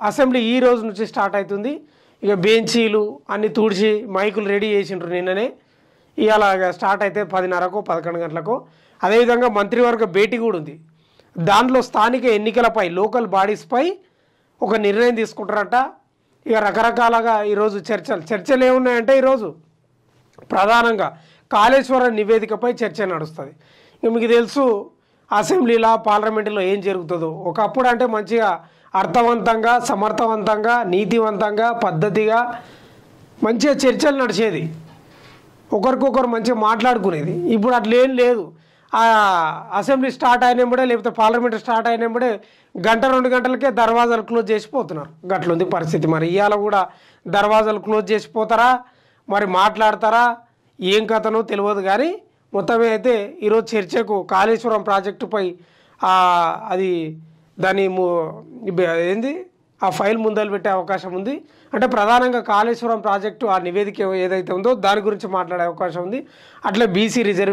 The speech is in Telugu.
అసెంబ్లీ ఈ రోజు నుంచి స్టార్ట్ అవుతుంది. ఇక బెంచీలు అన్ని తుడిచి మైకులు రెడీ చేసిండ్రు నిన్ననే. ఇవాళ స్టార్ట్ అయితే 10:30కో 11 గంటలకో. అదేవిధంగా మంత్రివర్గ భేటీ కూడా ఉంది. దాంట్లో స్థానిక ఎన్నికలపై లోకల్ బాడీస్పై ఒక నిర్ణయం తీసుకుంటారట. ఇక రకరకాలుగా ఈరోజు చర్చలు ఏమున్నాయంటే ఈరోజు ప్రధానంగా కాళేశ్వరం నివేదికపై చర్చ నడుస్తుంది. ఇక మీకు తెలుసు అసెంబ్లీలో పార్లమెంటులో ఏం జరుగుతుందో. ఒకప్పుడు అంటే మంచిగా అర్థవంతంగా సమర్థవంతంగా నీతివంతంగా పద్ధతిగా మంచిగా చర్చలు నడిచేది, ఒకరికొకరు మంచిగా మాట్లాడుకునేది. ఇప్పుడు అట్లేం లేదు. అసెంబ్లీ స్టార్ట్ అయినప్పుడే లేకపోతే పార్లమెంట్ స్టార్ట్ అయినప్పుడే 1-2 గంటలకే దర్వాజాలు క్లోజ్ చేసిపోతున్నారు. గట్లుంది పరిస్థితి. మరి ఇవాళ కూడా దర్వాజాలు క్లోజ్ చేసిపోతారా, మరి మాట్లాడతారా, ఏం కథనో తెలియదు. కానీ మొత్తమే అయితే ఈరోజు చర్చకు కాళేశ్వరం ప్రాజెక్టుపై అది దాని ఏంది ఆ ఫైల్ ముందలు పెట్టే అవకాశం ఉంది. అంటే ప్రధానంగా కాళేశ్వరం ప్రాజెక్టు ఆ నివేదిక ఏదైతే ఉందో దాని గురించి మాట్లాడే అవకాశం ఉంది. అట్లే బీసీ రిజర్వ్